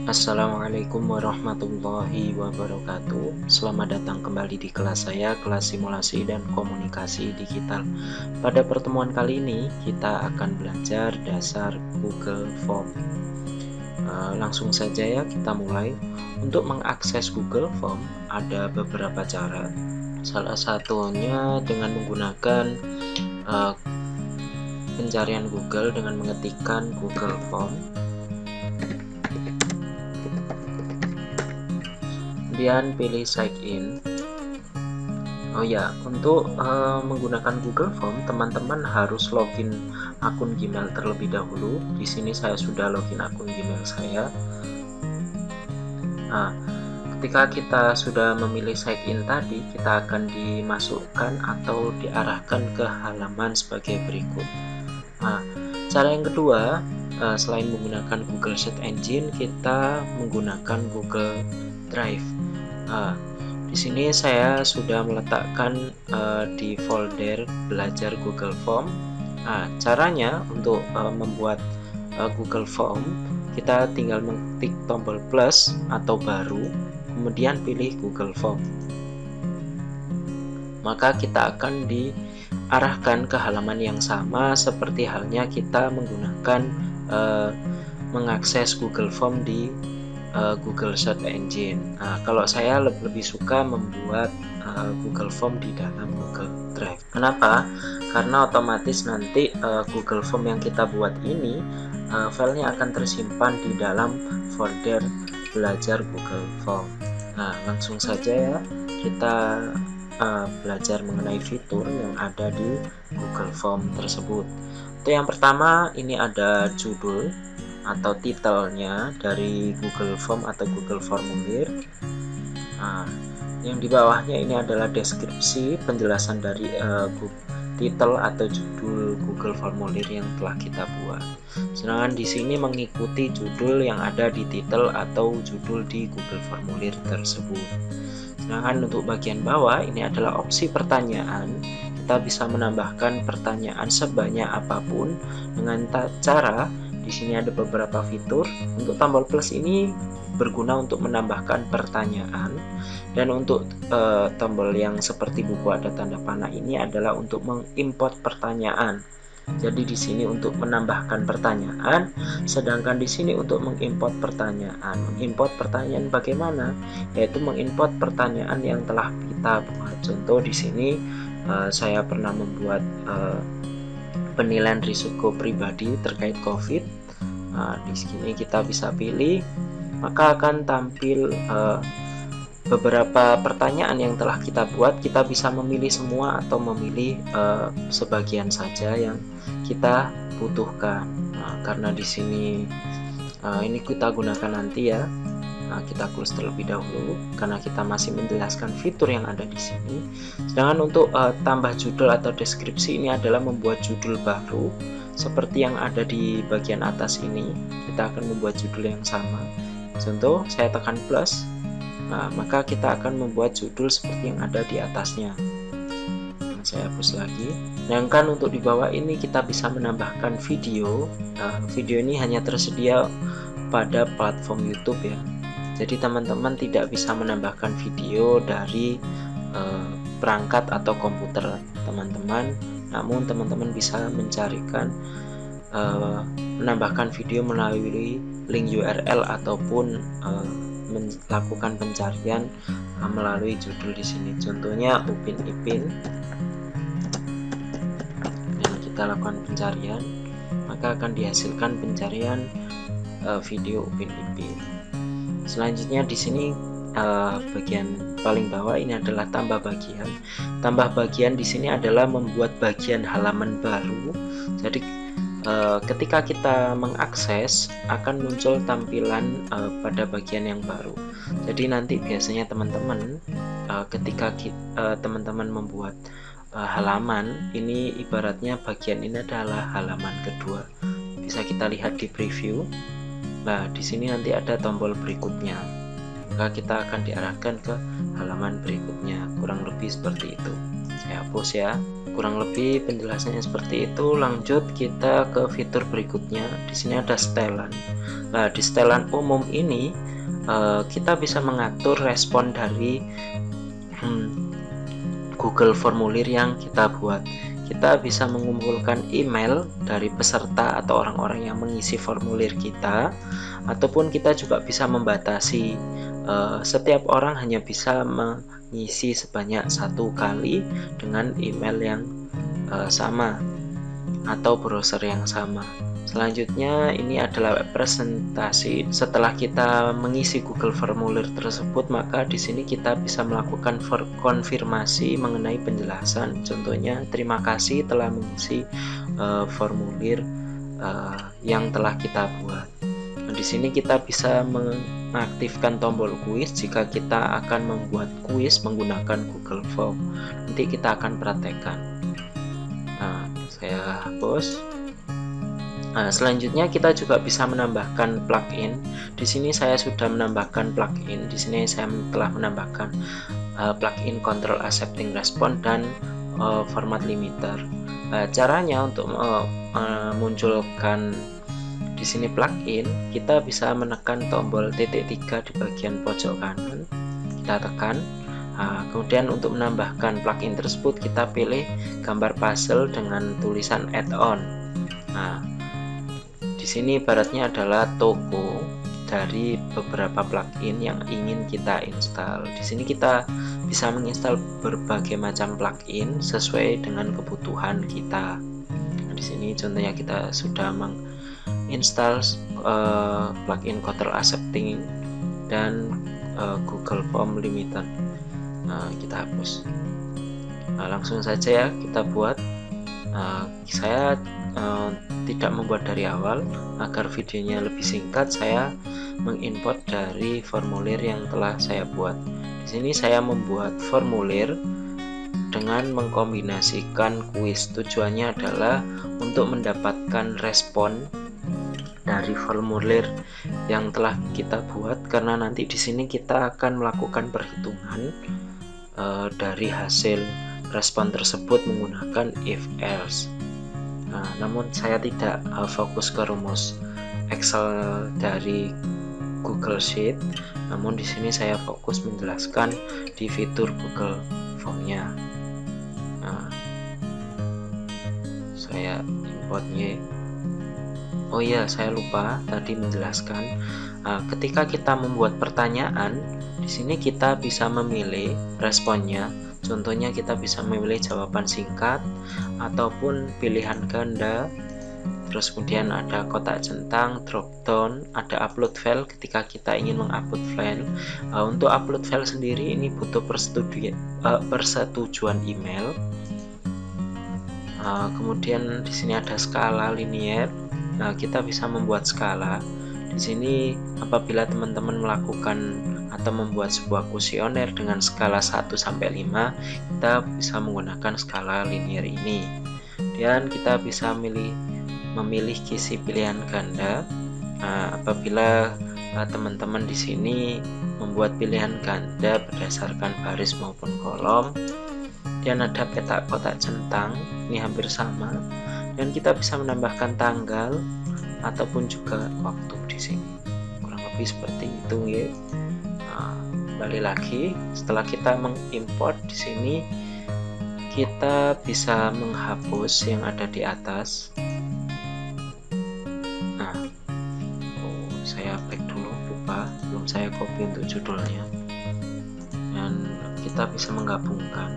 Assalamualaikum warahmatullahi wabarakatuh. Selamat datang kembali di kelas saya, kelas simulasi dan komunikasi digital. Pada pertemuan kali ini kita akan belajar dasar Google Form. Langsung saja ya, kita mulai. Untuk mengakses Google Form ada beberapa cara. Salah satunya dengan menggunakan pencarian Google dengan mengetikkan Google Form. Kemudian pilih sign in. Oh ya, untuk menggunakan Google Form, teman-teman harus login akun Gmail terlebih dahulu. Di sini saya sudah login akun Gmail saya. Nah, ketika kita sudah memilih sign in tadi, kita akan dimasukkan atau diarahkan ke halaman sebagai berikut. Nah, cara yang kedua, selain menggunakan Google Search Engine, kita menggunakan Google Drive. Di sini saya sudah meletakkan di folder belajar Google Form. Caranya untuk membuat Google Form, kita tinggal mengetik tombol plus atau baru, kemudian pilih Google Form. Maka kita akan diarahkan ke halaman yang sama seperti halnya kita menggunakan mengakses Google Form di Google Search Engine. Kalau saya lebih suka membuat Google Form di dalam Google Drive. Kenapa? Karena otomatis nanti Google Form yang kita buat ini filenya akan tersimpan di dalam folder belajar Google Form. Langsung saja ya kita belajar mengenai fitur yang ada di Google Form tersebut. Itu yang pertama, ini ada judul atau titelnya dari Google Form atau Google Formulir. Yang di bawahnya ini adalah deskripsi, penjelasan dari titel atau judul Google Formulir yang telah kita buat. Sedangkan di sini mengikuti judul yang ada di titel atau judul di Google Formulir tersebut. Sedangkan untuk bagian bawah ini adalah opsi pertanyaan. Kita bisa menambahkan pertanyaan sebanyak apapun dengan cara di sini ada beberapa fitur. Untuk tombol plus ini berguna untuk menambahkan pertanyaan, dan untuk tombol yang seperti buku ada tanda panah ini adalah untuk mengimport pertanyaan. Jadi di sini untuk menambahkan pertanyaan, sedangkan di sini untuk mengimport pertanyaan. Mengimport pertanyaan bagaimana? Yaitu mengimport pertanyaan yang telah kita buat. Contoh di sini saya pernah membuat penilaian risiko pribadi terkait COVID. Di sini kita bisa pilih, maka akan tampil beberapa pertanyaan yang telah kita buat. Kita bisa memilih semua atau memilih sebagian saja yang kita butuhkan. Karena di sini ini kita gunakan nanti ya. Kita close terlebih dahulu karena kita masih menjelaskan fitur yang ada di sini. Sedangkan untuk tambah judul atau deskripsi ini adalah membuat judul baru seperti yang ada di bagian atas ini. Kita akan membuat judul yang sama. Contoh saya tekan plus, maka kita akan membuat judul seperti yang ada di atasnya. Saya hapus lagi. Sedangkan untuk di bawah ini kita bisa menambahkan video. Video ini hanya tersedia pada platform YouTube ya. Jadi teman-teman tidak bisa menambahkan video dari perangkat atau komputer teman-teman, namun teman-teman bisa mencarikan menambahkan video melalui link URL ataupun melakukan pencarian melalui judul di sini. Contohnya Upin Ipin. Dan kita lakukan pencarian, maka akan dihasilkan pencarian video Upin Ipin. Selanjutnya di sini bagian paling bawah ini adalah tambah bagian. Tambah bagian di sini adalah membuat bagian halaman baru. Jadi ketika kita mengakses akan muncul tampilan pada bagian yang baru. Jadi nanti biasanya teman-teman ketika teman-teman membuat halaman ini, ibaratnya bagian ini adalah halaman kedua. Bisa kita lihat di preview. Nah, di sini nanti ada tombol berikutnya. Maka kita akan diarahkan ke halaman berikutnya. Kurang lebih seperti itu. Saya hapus ya. Kurang lebih penjelasannya seperti itu. Lanjut kita ke fitur berikutnya. Di sini ada setelan. Nah, di setelan umum ini kita bisa mengatur respon dari Google formulir yang kita buat. Kita bisa mengumpulkan email dari peserta atau orang-orang yang mengisi formulir kita, ataupun kita juga bisa membatasi setiap orang hanya bisa mengisi sebanyak 1 kali dengan email yang sama atau browser yang sama. Selanjutnya ini adalah presentasi. Setelah kita mengisi Google formulir tersebut, maka di sini kita bisa melakukan konfirmasi mengenai penjelasan. Contohnya, terima kasih telah mengisi formulir yang telah kita buat. Nah, di sini kita bisa mengaktifkan tombol kuis jika kita akan membuat kuis menggunakan Google Form. Nanti kita akan praktekkan. Nah, saya hapus. Nah, selanjutnya kita juga bisa menambahkan plugin. Di sini saya sudah menambahkan plugin. Di sini saya telah menambahkan plugin control accepting response dan format limiter. Caranya untuk memunculkan di sini plugin, kita bisa menekan tombol titik 3 di bagian pojok kanan. Kita tekan. Kemudian untuk menambahkan plugin tersebut, kita pilih gambar puzzle dengan tulisan add-on. Nah, di sini ibaratnya adalah toko dari beberapa plugin yang ingin kita install. Di sini kita bisa menginstal berbagai macam plugin sesuai dengan kebutuhan kita. Nah, di sini contohnya kita sudah menginstal plugin control accepting dan Google Form Limiter. Nah, kita hapus. Nah, langsung saja ya kita buat. Saya tidak membuat dari awal agar videonya lebih singkat. Saya mengimport dari formulir yang telah saya buat. Di sini saya membuat formulir dengan mengkombinasikan kuis. Tujuannya adalah untuk mendapatkan respon dari formulir yang telah kita buat, karena nanti di sini kita akan melakukan perhitungan dari hasil respon tersebut menggunakan if else. Nah, namun saya tidak fokus ke rumus Excel dari Google Sheet, namun di sini saya fokus menjelaskan di fitur Google Form-nya. Nah, saya importnya. Oh iya, saya lupa tadi menjelaskan. Ketika kita membuat pertanyaan, di sini kita bisa memilih responnya. Contohnya kita bisa memilih jawaban singkat ataupun pilihan ganda. Terus kemudian ada kotak centang, drop down, ada upload file ketika kita ingin mengupload file. Untuk upload file sendiri ini butuh persetujuan email. Kemudian di sini ada skala linier. Nah, kita bisa membuat skala. Di sini apabila teman-teman melakukan atau membuat sebuah kuesioner dengan skala 1 sampai 5, kita bisa menggunakan skala linier ini. Dan kita bisa memilih kisi pilihan ganda. Apabila teman-teman di sini membuat pilihan ganda berdasarkan baris maupun kolom. Dan ada peta kotak centang, ini hampir sama. Dan kita bisa menambahkan tanggal ataupun juga waktu di sini. Kurang lebih seperti itu ya. Kembali lagi, setelah kita mengimport di sini, kita bisa menghapus yang ada di atas. Nah, saya back dulu, lupa, belum saya copy untuk judulnya. Dan kita bisa menggabungkan.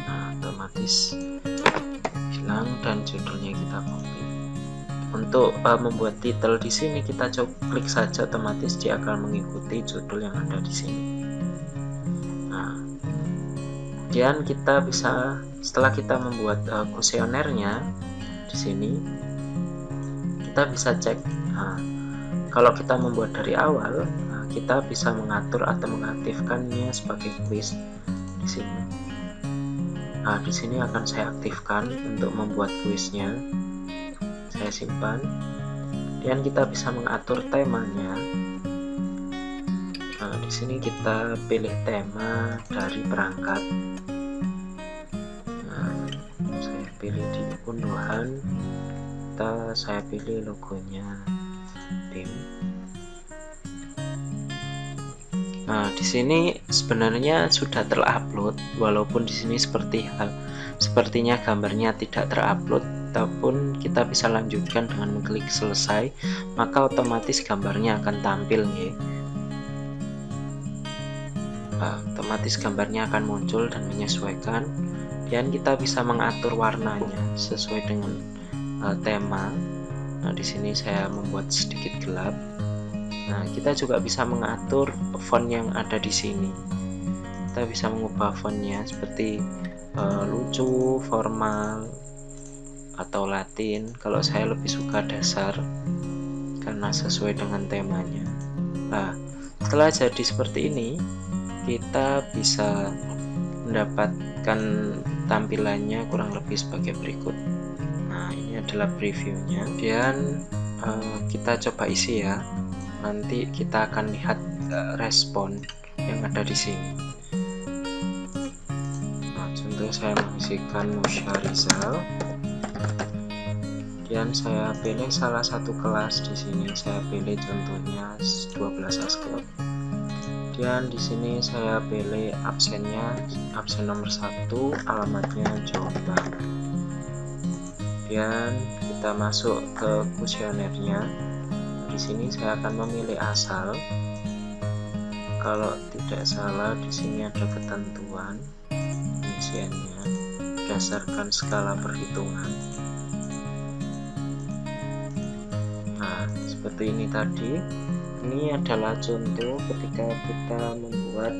Nah, otomatis hilang dan judulnya kita copy. Untuk membuat titel di sini kita klik saja, otomatis dia akan mengikuti judul yang ada di sini. Nah, kemudian kita bisa, setelah kita membuat kuesionernya di sini, kita bisa cek. Nah, kalau kita membuat dari awal, kita bisa mengatur atau mengaktifkannya sebagai kuis di sini. Nah, di sini akan saya aktifkan untuk membuat kuisnya. Saya simpan. Dan kita bisa mengatur temanya. Nah, di sini kita pilih tema dari perangkat. pilih di unduhan, saya pilih logonya BIM. Nah, di sini sebenarnya sudah terupload, walaupun di sini sepertinya gambarnya tidak terupload, ataupun kita bisa lanjutkan dengan mengklik selesai, maka otomatis gambarnya akan tampil nih. Otomatis gambarnya akan muncul dan menyesuaikan, dan kita bisa mengatur warnanya sesuai dengan tema. Nah, di sini saya membuat sedikit gelap. Nah, kita juga bisa mengatur font yang ada di sini. Kita bisa mengubah fontnya seperti lucu, formal, atau Latin. Kalau saya lebih suka dasar karena sesuai dengan temanya. Nah, setelah jadi seperti ini, kita bisa mendapatkan tampilannya kurang lebih sebagai berikut. Nah, ini adalah previewnya, dan kita coba isi ya. Nanti kita akan lihat respon yang ada di sini. Nah, contoh saya mengisikan Musyarizal, dan saya pilih salah satu kelas di sini. Saya pilih contohnya 12 Ascot. Dan di sini saya pilih absennya, absen nomor 1, alamatnya Jombang. Dan kita masuk ke kuesionernya. Di sini saya akan memilih asal. Kalau tidak salah, di sini ada ketentuan pengisiannya berdasarkan skala perhitungan. Nah, seperti ini tadi. Ini adalah contoh ketika kita membuat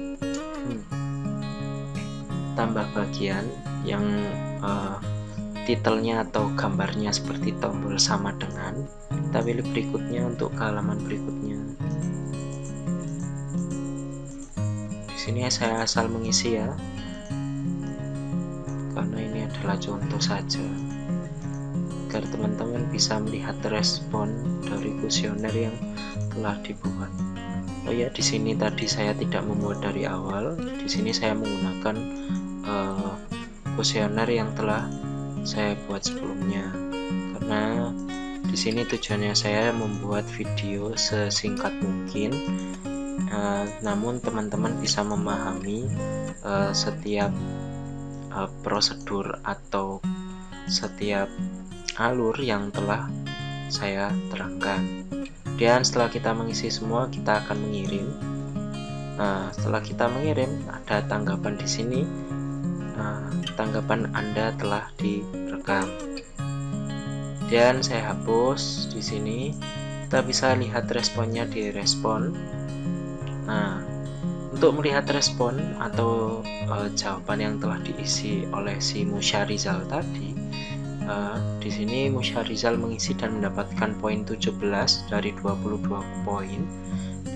tambah bagian yang titelnya atau gambarnya seperti tombol sama dengan. Kita pilih berikutnya untuk ke halaman berikutnya. Di sini saya asal mengisi ya, karena ini adalah contoh saja, agar teman-teman bisa melihat respon dari kuesioner yang telah dibuat. Oh ya, di sini tadi saya tidak membuat dari awal. Di sini saya menggunakan kuesioner yang telah saya buat sebelumnya, karena di sini tujuannya saya membuat video sesingkat mungkin, namun teman-teman bisa memahami setiap prosedur atau setiap alur yang telah saya terangkan. Dan setelah kita mengisi semua, kita akan mengirim. Nah, setelah kita mengirim, ada tanggapan di sini. Tanggapan Anda telah direkam. Dan saya hapus di sini. Kita bisa lihat responnya di respon. Nah, untuk melihat respon atau jawaban yang telah diisi oleh si Musyarizal tadi, di sini Musyarizal mengisi dan mendapatkan poin 17 dari 22 poin.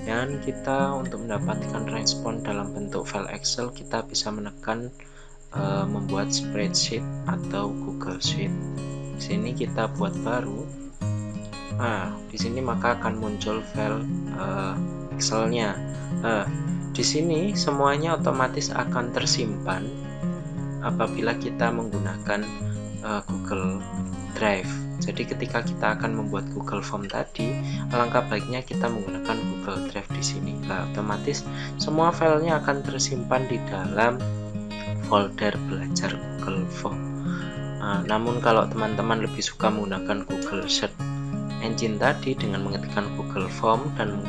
Dan kita untuk mendapatkan respon dalam bentuk file Excel, kita bisa menekan membuat spreadsheet atau Google Sheet. Di sini kita buat baru. Di sini maka akan muncul file Excelnya. Di sini semuanya otomatis akan tersimpan apabila kita menggunakan Google Drive. Jadi ketika kita akan membuat Google Form tadi, alangkah baiknya kita menggunakan Google Drive di sini. Otomatis semua filenya akan tersimpan di dalam folder belajar Google Form. Namun kalau teman-teman lebih suka menggunakan Google Search Engine tadi dengan mengetikkan Google Form dan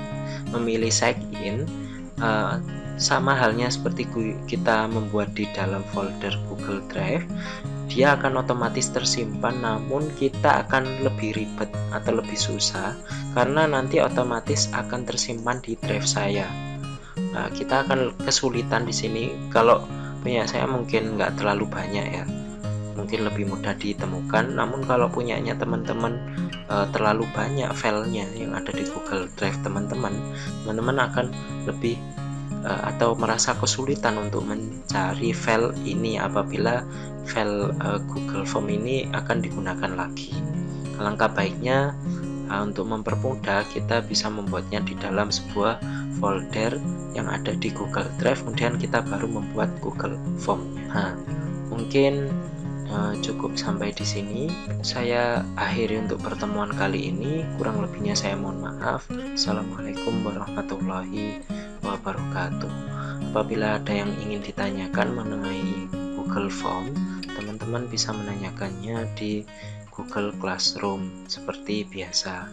memilih sign in, sama halnya seperti kita membuat di dalam folder Google Drive, dia akan otomatis tersimpan, namun kita akan lebih ribet atau lebih susah karena nanti otomatis akan tersimpan di drive saya. Kita akan kesulitan di sini. Kalau punya saya mungkin nggak terlalu banyak ya, mungkin lebih mudah ditemukan. Namun kalau punyanya teman-teman terlalu banyak filenya yang ada di Google Drive teman-teman akan lebih atau merasa kesulitan untuk mencari file ini apabila file Google Form ini akan digunakan lagi. Alangkah baiknya untuk mempermudah, kita bisa membuatnya di dalam sebuah folder yang ada di Google Drive, kemudian kita baru membuat Google Form. Mungkin cukup sampai di sini. Saya akhiri untuk pertemuan kali ini. Kurang lebihnya saya mohon maaf. Assalamualaikum warahmatullahi wabarakatuh. Apabila ada yang ingin ditanyakan mengenai Google Form, teman-teman bisa menanyakannya di Google Classroom seperti biasa.